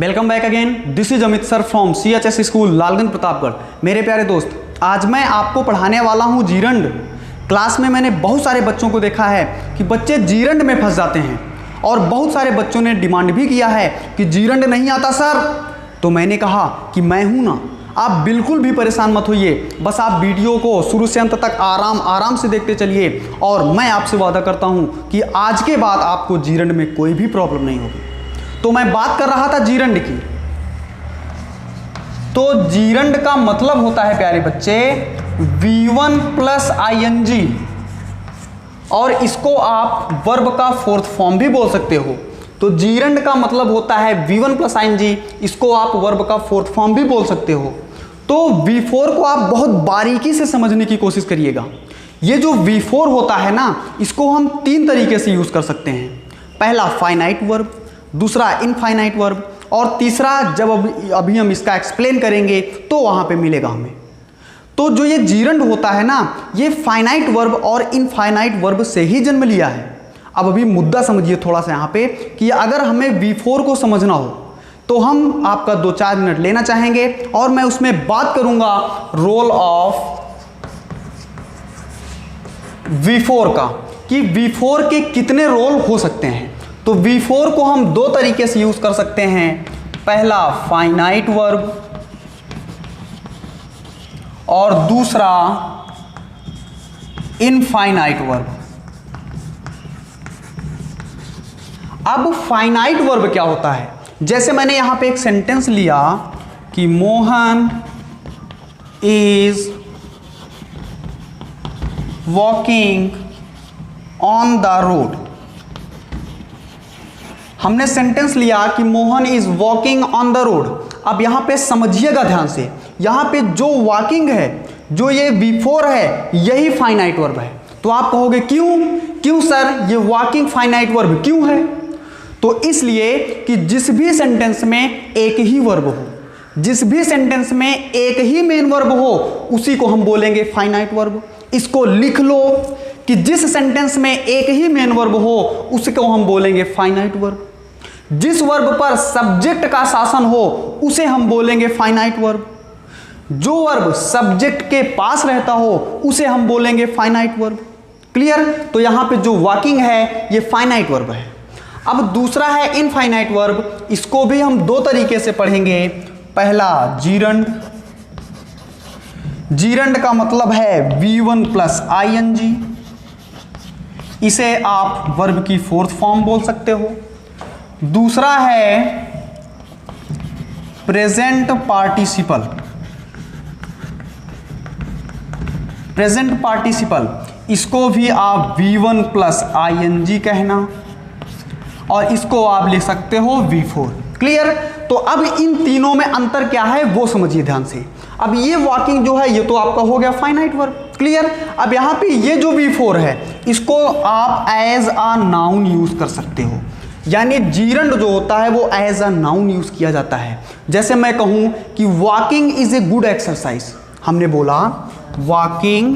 Welcome back again. This is Amit sir from CHS school Lalganj Pratapgarh. मेरे प्यारे दोस्त, आज मैं आपको पढ़ाने वाला हूँ जीरंड। क्लास में मैंने बहुत सारे बच्चों को देखा है कि बच्चे जीरंड में फंस जाते हैं और बहुत सारे बच्चों ने डिमांड भी किया है कि जीरंड नहीं आता सर। तो मैंने कहा कि मैं हूँ ना, आप बिल्कुल भी परेशान मत होइए, बस आप वीडियो को शुरू से अंत तक आराम से देखते चलिए और मैं आपसे वादा करता हूँ कि आज के बाद आपको जीरंड में कोई भी प्रॉब्लम नहीं होगी। तो मैं बात कर रहा था जीरंड की। तो जीरंड का मतलब होता है प्यारे बच्चे V1 प्लस ING, और इसको आप वर्ब का फोर्थ फॉर्म भी बोल सकते हो। तो जीरंड का मतलब होता है V1 प्लस ING, इसको आप वर्ब का फोर्थ फॉर्म भी बोल सकते हो। तो V4 को आप बहुत बारीकी से समझने की कोशिश करिएगा। ये जो V4 होता है ना, इसको हम तीन तरीके से यूज कर सकते हैं। पहला फाइनाइट वर्ब, दूसरा इनफाइनाइट वर्ब, और तीसरा जब अभी हम इसका एक्सप्लेन करेंगे तो वहां पे मिलेगा हमें। तो जो ये जीरंड होता है ना, ये फाइनाइट वर्ब और इनफाइनाइट वर्ब से ही जन्म लिया है। अब अभी मुद्दा समझिए थोड़ा सा यहाँ पे कि अगर हमें V4 को समझना हो तो हम आपका 2-4 मिनट लेना चाहेंगे और मैं उसमें बात करूंगा रोल ऑफ V4 का, कि V4 के कितने रोल हो सकते हैं। तो V4 को हम दो तरीके से यूज कर सकते हैं। पहला फाइनाइट वर्ब और दूसरा इनफाइनाइट वर्ब। अब फाइनाइट वर्ब क्या होता है? जैसे मैंने यहां पे एक सेंटेंस लिया कि Mohan is walking on the road. हमने सेंटेंस लिया कि Mohan is walking on the road. अब यहां पे समझिएगा ध्यान से, यहां पे जो वॉकिंग है, जो ये V4 है, यही फाइनाइट वर्ब है। तो आप कहोगे क्यों सर ये वॉकिंग फाइनाइट वर्ब क्यों है? तो इसलिए कि जिस भी सेंटेंस में एक ही वर्ब हो, जिस भी सेंटेंस में एक ही मेन वर्ब हो, उसी को हम बोलेंगे फाइनाइट वर्ब। इसको लिख लो कि जिस सेंटेंस में एक ही मेन वर्ब हो उसको हम बोलेंगे फाइनाइट वर्ब। जिस वर्ब पर सब्जेक्ट का शासन हो उसे हम बोलेंगे फाइनाइट वर्ब। जो वर्ब सब्जेक्ट के पास रहता हो उसे हम बोलेंगे फाइनाइट वर्ब। क्लियर? तो यहां पे जो वॉकिंग है ये फाइनाइट वर्ब है। अब दूसरा है इनफाइनाइट वर्ब। इसको भी हम दो तरीके से पढ़ेंगे। पहला जीरंड। जीरंड का मतलब है V1 प्लस ING, इसे आप वर्ब की फोर्थ फॉर्म बोल सकते हो। दूसरा है प्रेजेंट पार्टिसिपल। प्रेजेंट पार्टिसिपल, इसको भी आप V1 प्लस ING कहना, और इसको आप लिख सकते हो V4। क्लियर? तो अब इन तीनों में अंतर क्या है वो समझिए ध्यान से। अब ये वॉकिंग जो है ये तो आपका हो गया फाइनाइट वर्ब। क्लियर? अब यहां पे ये जो V4 है इसको आप एज अ नाउन यूज कर सकते हो। यानी जीरंड जो होता है वो एज अ नाउन यूज किया जाता है। जैसे मैं कहूं कि walking is a good exercise, हमने बोला walking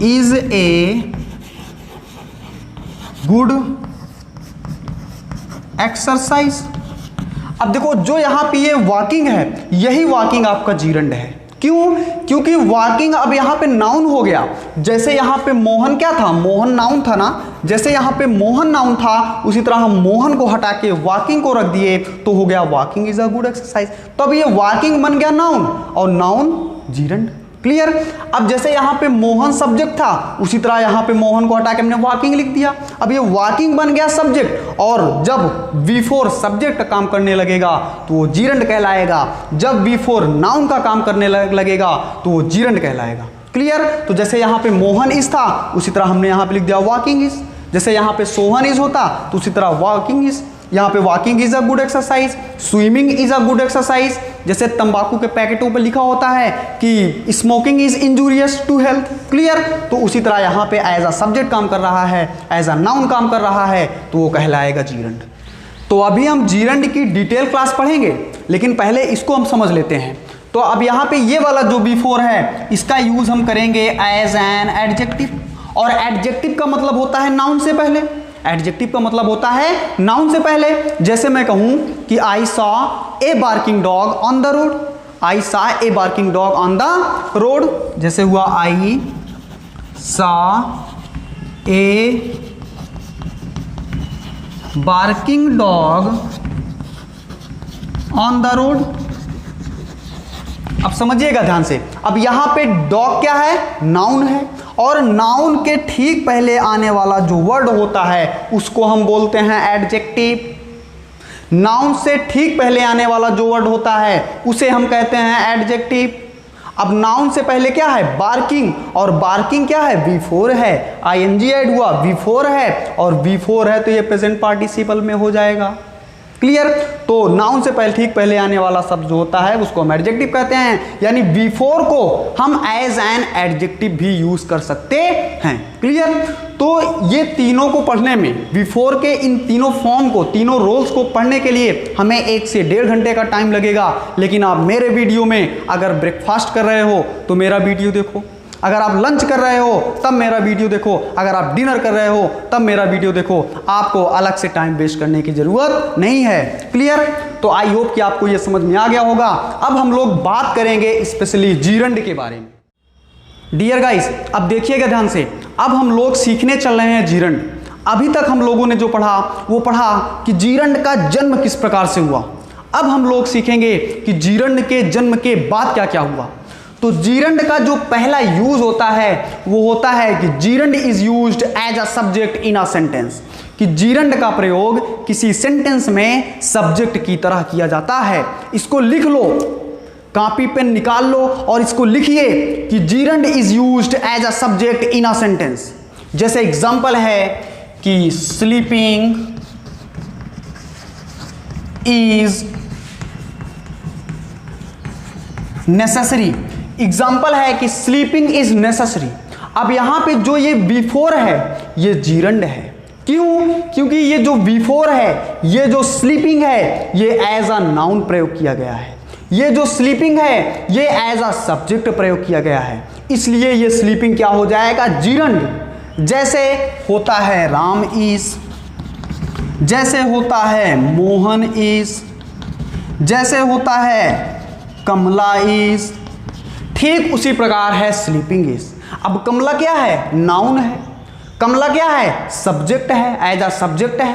is a good exercise. अब देखो जो यहां पे ये वॉकिंग है, यही वॉकिंग आपका जीरंड है। क्यों? क्योंकि वॉकिंग अब यहां पे नाउन हो गया। जैसे यहां पे मोहन क्या था? मोहन नाउन था ना। जैसे यहां पे मोहन नाउन था, उसी तरह हम मोहन को हटा के वॉकिंग को रख दिए तो हो गया walking is a good exercise. तो अब ये वॉकिंग बन गया नाउन और नाउन जीरंड। क्लियर? अब जैसे यहां पे मोहन सब्जेक्ट था, उसी तरह यहां पे मोहन को हटा के हमने वॉकिंग लिख दिया। अब ये वॉकिंग बन गया सब्जेक्ट, और जब V4 सब्जेक्ट काम करने लगेगा तो वो जीरंड कहलाएगा। जब V4 नाउन का काम करने लगेगा तो वो जीरंड कहलाएगा। क्लियर? तो जैसे यहां पे मोहन इज था, उसी तरह हमने यहां पे लिख दिया वॉकिंग इज। जैसे यहां पे सोहन इज होता तो उसी तरह वॉकिंग इज। यहाँ पे walking is a good exercise, swimming is a good exercise. जैसे तंबाकू के पैकेटों पे लिखा होता है कि smoking is injurious to health. Clear? तो उसी तरह यहाँ पे एज अ सब्जेक्ट काम कर रहा है, एज अ नाउन काम कर रहा है, तो वो कहलाएगा जीरंड। तो अभी हम जीरंड की डिटेल क्लास पढ़ेंगे, लेकिन पहले इसको हम समझ लेते हैं। तो अब यहाँ पे ये वाला जो V4 है इसका यूज हम करेंगे एज एन एडजेक्टिव, और एडजेक्टिव का मतलब होता है नाउन से पहले। एडजेक्टिव का मतलब होता है नाउन से पहले। जैसे मैं कहूं कि I saw a barking dog on the road, I saw a barking dog on the road, जैसे हुआ I saw a barking dog on the road. अब समझिएगा ध्यान से, अब यहां पे डॉग क्या है, नाउन है, और नाउन के ठीक पहले आने वाला जो वर्ड होता है उसको हम बोलते हैं एडजेक्टिव। नाउन से ठीक पहले आने वाला जो वर्ड होता है उसे हम कहते हैं एडजेक्टिव। अब नाउन से पहले क्या है, बार्किंग, और बार्किंग क्या है, V4 है, आईएनजी ऐड हुआ, V4 है, और V4 है तो ये प्रेजेंट पार्टिसिपल में हो जाएगा। क्लियर। तो नाउन से पहले ठीक पहले आने वाला शब्द जो होता है उसको हम एडजेक्टिव कहते हैं, यानी V4 को हम एज एन एडजेक्टिव भी यूज कर सकते हैं। क्लियर। तो ये तीनों को पढ़ने में, V4 के इन तीनों फॉर्म को, तीनों रोल्स को पढ़ने के लिए हमें 1 से 1.5 घंटे का टाइम लगेगा। लेकिन आप मेरे वीडियो में अगर ब्रेकफास्ट कर रहे हो तो मेरा वीडियो देखो, अगर आप लंच कर रहे हो तब मेरा वीडियो देखो, अगर आप डिनर कर रहे हो तब मेरा वीडियो देखो, आपको अलग से टाइम वेस्ट करने की जरूरत नहीं है। क्लियर। तो आई होप कि आपको यह समझ में आ गया होगा। अब हम लोग बात करेंगे स्पेशली जीरंड के बारे में। डियर गाइस, अब देखिएगा ध्यान से, अब हम लोग सीखने चल रहे हैं जीरंड। अभी तक हम लोगों ने जो पढ़ा वो पढ़ा कि जीरंड का जन्म किस प्रकार से हुआ। अब हम लोग सीखेंगे कि जीरंड के जन्म के बाद क्या क्या हुआ। तो जीरंड का जो पहला यूज होता है वो होता है कि gerund is used as a subject in a sentence, कि जीरंड का प्रयोग किसी सेंटेंस में सब्जेक्ट की तरह किया जाता है। इसको लिख लो, कॉपी पेन निकाल लो और इसको लिखिए कि gerund is used as a subject in a sentence. जैसे एग्जांपल है कि स्लीपिंग इज नेसेसरी। एग्जाम्पल है कि स्लीपिंग इज नेसेसरी। अब यहां पे जो ये V4 है ये जीरंड है। क्यों? क्योंकि ये जो V4 है, ये जो स्लीपिंग है, ये एज अ नाउन प्रयोग किया गया है, ये जो स्लीपिंग है ये एज अ सब्जेक्ट प्रयोग किया गया है, इसलिए ये स्लीपिंग क्या हो जाएगा, जीरंड। जैसे होता है राम इज, जैसे होता है मोहन इज, जैसे होता है कमला इज, ठीक उसी प्रकार है स्लीपिंग इज। अब कमला क्या है, नाउन है, कमला क्या है, सब्जेक्ट है, एज अ सब्जेक्ट है।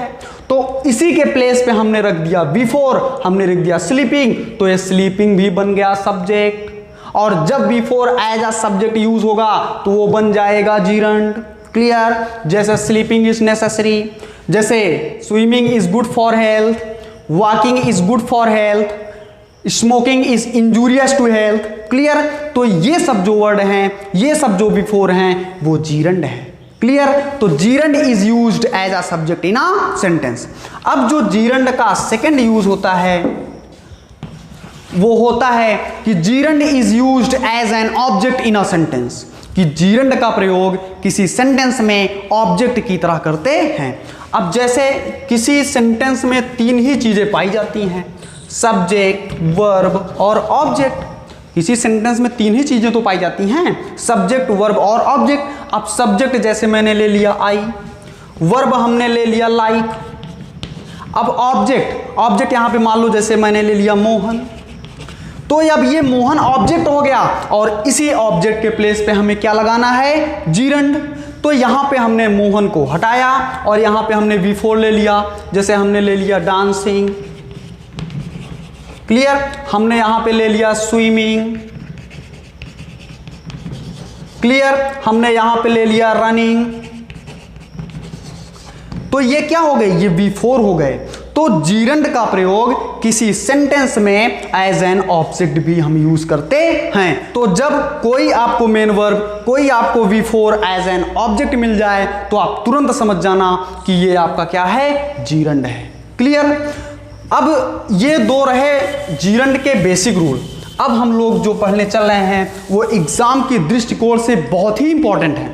तो इसी के प्लेस पे हमने रख दिया V4, हमने रख दिया स्लीपिंग, तो ये स्लीपिंग भी बन गया सब्जेक्ट। और जब V4 as a subject use होगा तो वो बन जाएगा जीरंड। क्लियर। जैसे स्लीपिंग इज नेसेसरी, जैसे swimming is good for health, walking is good for health, smoking is injurious to health. Clear. तो ये सब जो वर्ड हैं, ये सब जो V4 हैं वो जीरंड है। क्लियर। तो gerund is used as a subject in a sentence. अब जो जीरंड का सेकंड यूज होता है वो होता है कि gerund is used as an object in a sentence, कि जीरंड का प्रयोग किसी सेंटेंस में ऑब्जेक्ट की तरह करते हैं। अब जैसे किसी सेंटेंस में 3 ही चीजें पाई जाती हैं, सब्जेक्ट, वर्ब और ऑब्जेक्ट। किसी सेंटेंस में 3 ही चीजें तो पाई जाती हैं, सब्जेक्ट, वर्ब और ऑब्जेक्ट। अब सब्जेक्ट जैसे मैंने ले लिया आई, वर्ब हमने ले लिया लाइक। अब ऑब्जेक्ट, ऑब्जेक्ट यहां पे मान लो जैसे मैंने ले लिया मोहन, तो अब ये मोहन ऑब्जेक्ट हो गया और इसी ऑब्जेक्ट के प्लेस पे हमें क्या लगाना है, जीरंड। तो यहां पे हमने मोहन को हटाया और यहां पे हमने V4 ले लिया, जैसे हमने ले लिया डांसिंग। क्लियर। हमने यहां पे ले लिया स्विमिंग। क्लियर। हमने यहां पे ले लिया रनिंग। तो ये क्या हो गए, ये V4 हो गए। तो जीरंड का प्रयोग किसी सेंटेंस में एज एन ऑब्जेक्ट भी हम यूज करते हैं। तो जब कोई आपको मेन वर्ब, कोई आपको V4 एज एन ऑब्जेक्ट मिल जाए तो आप तुरंत समझ जाना कि ये आपका क्या है, जीरंड है। क्लियर। अब ये 2 रहे जीरंड के बेसिक रूल। अब हम लोग जो पढ़ने चल रहे हैं वो एग्जाम की दृष्टिकोण से बहुत ही इंपॉर्टेंट है,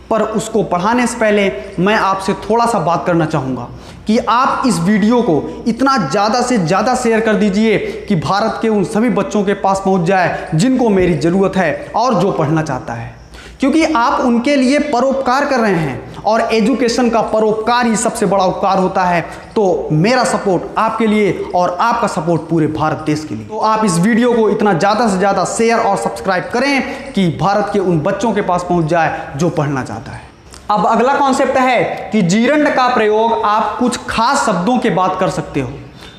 पर उसको पढ़ाने से पहले मैं आपसे थोड़ा सा बात करना चाहूँगा कि आप इस वीडियो को इतना ज़्यादा से ज़्यादा शेयर कर दीजिए कि भारत के उन सभी बच्चों के पास पहुँच जाए जिनको मेरी ज़रूरत है और जो पढ़ना चाहता है, क्योंकि आप उनके लिए परोपकार कर रहे हैं। और एजुकेशन का परोपकार ही सबसे बड़ा उपकार होता है। तो मेरा सपोर्ट आपके लिए और आपका सपोर्ट पूरे भारत देश के लिए। तो आप इस वीडियो को इतना ज़्यादा से ज़्यादा शेयर और सब्सक्राइब करें कि भारत के उन बच्चों के पास पहुंच जाए जो पढ़ना चाहता है। अब अगला कॉन्सेप्ट है कि जीरंड का प्रयोग आप कुछ खास शब्दों के बाद कर सकते हो।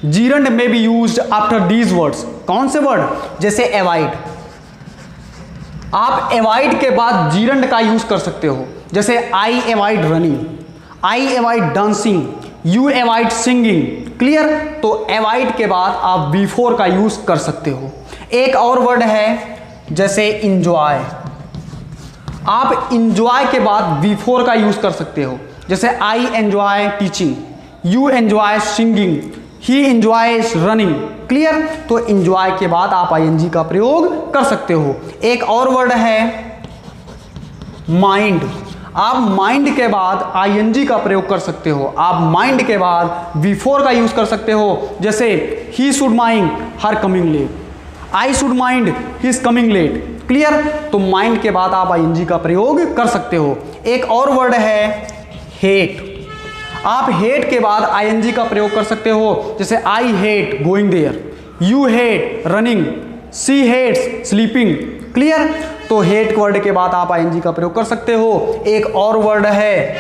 जीरंड में be used after these words. कौन से वर्ड? जैसे अवॉइड, आप अवॉइड के बाद जीरंड का यूज कर सकते हो। जैसे I avoid running, I avoid dancing, you avoid singing. Clear? तो अवॉइड के बाद आप बिफोर का यूज कर सकते हो। एक और वर्ड है जैसे इंजॉय, आप इंजॉय के बाद बिफोर का यूज कर सकते हो। जैसे I enjoy teaching, you enjoy singing, he enjoys running. Clear? तो एंजॉय के बाद आप आईएनजी का प्रयोग कर सकते हो। एक और वर्ड है माइंड, आप माइंड के बाद आईएनजी का प्रयोग कर सकते हो। आप माइंड के बाद बिफोर का यूज कर सकते हो। जैसे he should mind her coming late, I should mind his coming late. Clear? तो माइंड के बाद आप आईएनजी का प्रयोग कर सकते हो। एक और वर्ड है हेट, आप हेट के बाद आईएनजी का प्रयोग कर सकते हो। जैसे I hate going there, you hate running, she hates sleeping. Clear? तो हेट वर्ड के बाद आप आईएनजी का प्रयोग कर सकते हो। एक और वर्ड है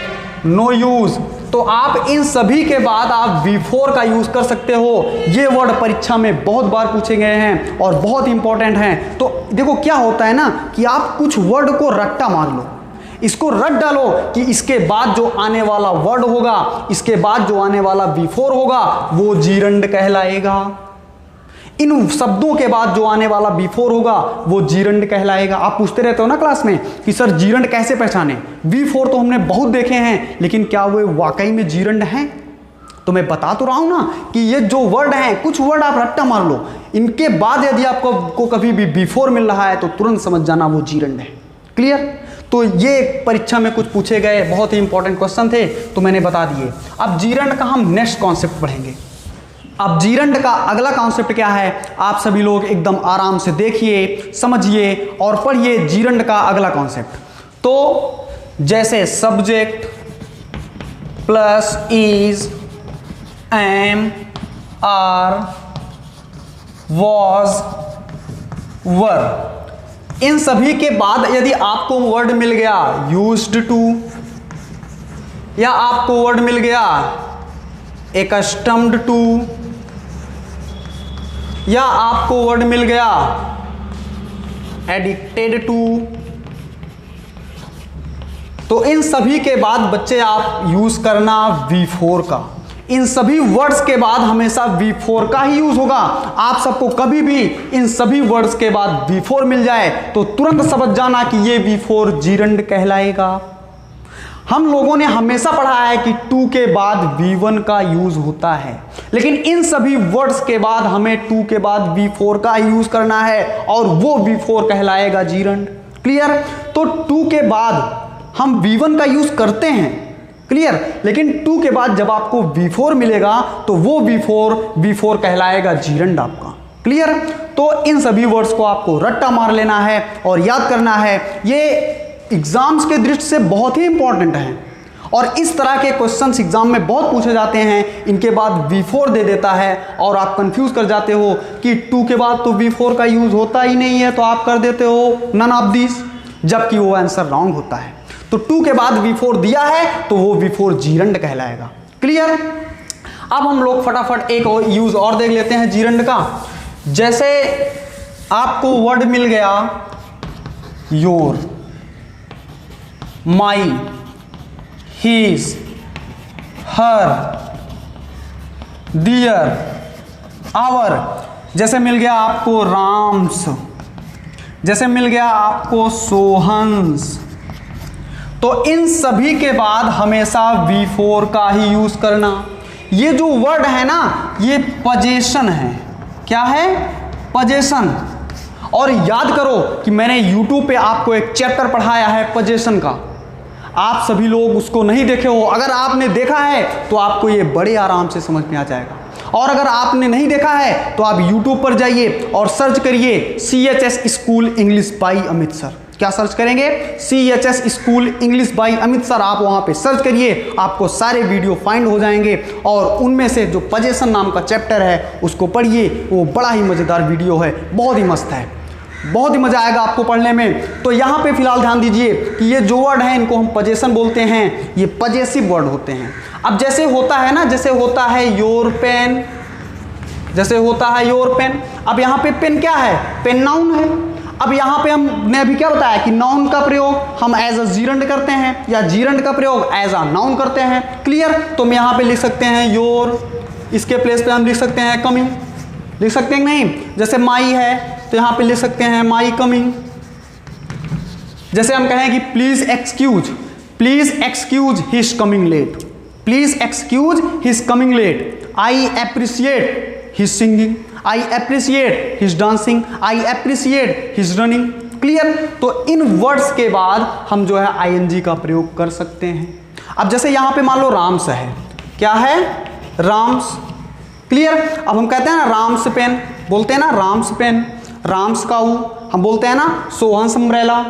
नो यूज, तो आप इन सभी के बाद आप बिफोर का यूज कर सकते हो। ये वर्ड परीक्षा में बहुत बार पूछे गए हैं और बहुत इंपॉर्टेंट हैं। तो देखो क्या होता है ना कि आप कुछ वर्ड को रट्टा मार लो, इसको रट डालो कि इसके बाद जो आने वाला वर्ड होगा, इसके बाद जो आने वाला बिफोर होगा वो जीरंड कहलाएगा। इन शब्दों के बाद जो आने वाला बिफोर होगा वो जीरंड कहलाएगा। आप पूछते रहते हो ना क्लास में कि सर जीरंड कैसे पहचाने? बिफोर तो हमने बहुत देखे हैं, लेकिन क्या वे वाकई में जीरंड हैं? तो मैं बता तो रहा हूं ना कि ये जो वर्ड हैं, कुछ वर्ड आप रट्टा मार लो, इनके बाद यदि आपको कभी भी बिफोर मिल रहा है तो तुरंत समझ जाना वो जीरंड है। क्लियर? तो ये परीक्षा में कुछ पूछे गए बहुत ही इंपॉर्टेंट क्वेश्चन थे, तो मैंने बता दिए। अब जीरंड का हम नेक्स्ट कॉन्सेप्ट पढ़ेंगे। अब जीरंड का अगला कॉन्सेप्ट क्या है, आप सभी लोग एकदम आराम से देखिए, समझिए और पढ़िए जीरंड का अगला कॉन्सेप्ट। तो जैसे subject plus is, am, are, was, were, इन सभी के बाद यदि आपको वर्ड मिल गया यूज्ड टू, या आपको वर्ड मिल गया एकस्टम्ड टू, या आपको वर्ड मिल गया एडिक्टेड टू, तो इन सभी के बाद बच्चे आप यूज करना बिफोर का। इन सभी वर्ड्स के बाद हमेशा बिफोर का ही यूज होगा। आप सबको कभी भी इन सभी वर्ड्स के बाद बिफोर मिल जाए तो तुरंत समझ जाना कि ये बिफोर जीरंड कहलाएगा। हम लोगों ने हमेशा पढ़ा है कि टू के बाद V1 का यूज होता है, लेकिन इन सभी वर्ड्स के बाद हमें टू के बाद बिफोर का यूज करना है और वो बिफोर कहलाएगा जीरंड। क्लियर? तो टू के बाद हम V1 का यूज करते हैं, क्लियर, लेकिन टू के बाद जब आपको बिफोर मिलेगा तो वो बिफोर कहलाएगा जीरंड आपका। क्लियर? तो इन सभी वर्ड्स को आपको रट्टा मार लेना है और याद करना है। ये एग्जाम्स के दृष्टि से बहुत ही इंपॉर्टेंट हैं और इस तरह के क्वेश्चंस एग्जाम में बहुत पूछे जाते हैं। इनके बाद बिफोर दे देता है और आप कंफ्यूज कर जाते हो कि टू के बाद तो बिफोर का यूज होता ही नहीं है, तो आप कर देते हो नन ऑफ दिस, जबकि वो आंसर रॉन्ग होता है। तो टू के बाद बिफोर दिया है तो वो बिफोर जीरंड कहलाएगा। क्लियर? अब हम लोग फटाफट एक और यूज और देख लेते हैं जीरंड का। जैसे आपको वर्ड मिल गया your, my, his, her, their, our, जैसे मिल गया आपको राम्स, जैसे मिल गया आपको सोहंस, तो इन सभी के बाद हमेशा बिफोर का ही यूज करना। ये जो वर्ड है ना, ये पजेशन है। क्या है? पजेशन। और याद करो कि मैंने YouTube पे आपको एक चैप्टर पढ़ाया है पजेशन का, आप सभी लोग उसको नहीं देखे हो। अगर आपने देखा है तो आपको ये बड़े आराम से समझ में आ जाएगा, और अगर आपने नहीं देखा है तो आप YouTube पर जाइए और सर्च करिए CHS school English by Amit sir. क्या सर्च करेंगे? CHS school English by Amit sir, आप वहाँ पे सर्च करिए, आपको सारे वीडियो फाइंड हो जाएंगे और उनमें से जो पोजेशन नाम का चैप्टर है उसको पढ़िए, वो बड़ा ही मज़ेदार वीडियो है, बहुत ही मस्त है, बहुत ही मज़ा आएगा आपको पढ़ने में। तो यहाँ पे फिलहाल ध्यान दीजिए कि ये जो वर्ड हैं इनको हम पोजेशन बोलते हैं, ये पजेसिव वर्ड होते हैं। अब जैसे होता है ना, जैसे होता है योर पेन, जैसे होता है योर पेन, अब यहाँ पे पेन क्या है? पेन नाउन है। अब यहाँ पे हमने अभी क्या बताया कि नाउन का प्रयोग हम एज अ जीरंड करते हैं या जीरंड का प्रयोग एज अ नाउन करते हैं। क्लियर? तो हम यहाँ पे लिख सकते हैं योर, इसके प्लेस पे हम लिख सकते हैं कमिंग, लिख सकते हैं नहीं? जैसे माई है तो यहाँ पे लिख सकते हैं माई कमिंग। जैसे हम कहें कि please excuse his coming late, please excuse his coming late. I appreciate his singing, I appreciate his dancing, I appreciate his running. Clear? तो इन वर्ड्स के बाद हम जो है आईएनजी का प्रयोग कर सकते हैं। अब जैसे यहाँ पे मान लो राम्स है, क्या है? राम्स। क्लियर? अब हम कहते हैं ना राम्स पेन, बोलते हैं ना राम्स पेन, राम्स काऊ, हम बोलते हैं ना सोहंस अम्ब्रेला।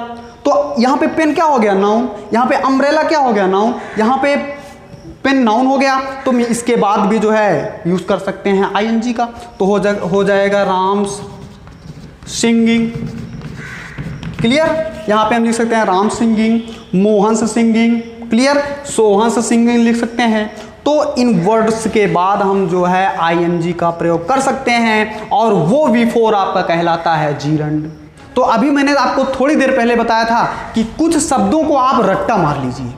तो यहाँ पे पेन क्या हो गया? नाउन। यहाँ पे अम्ब्रेला क्या हो गया? नाउन। यहाँ पे पेन नाउन हो गया, तो इसके बाद भी जो है यूज कर सकते हैं आईएनजी का, तो हो जाएगा राम्स सिंगिंग। क्लियर? यहाँ पे हम लिख सकते हैं Ram singing, Mohan's singing. Clear? Sohan's singing लिख सकते हैं। तो इन वर्ड्स के बाद हम जो है आईएनजी का प्रयोग कर सकते हैं और वो V4 आपका कहलाता है जीरंड। तो अभी मैंने आपको थोड़ी देर पहले बताया था कि कुछ शब्दों को आप रट्टा मार लीजिए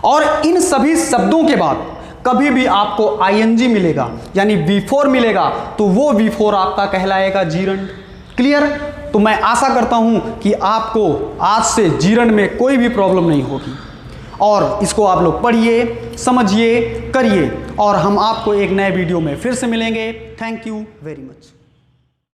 और इन सभी शब्दों के बाद कभी भी आपको आईएनजी मिलेगा यानी V4 मिलेगा, तो वो V4 आपका कहलाएगा जीरंड। क्लियर? तो मैं आशा करता हूं कि आपको आज से जीरंड में कोई भी प्रॉब्लम नहीं होगी और इसको आप लोग पढ़िए, समझिए, करिए और हम आपको एक नए वीडियो में फिर से मिलेंगे। Thank you very much.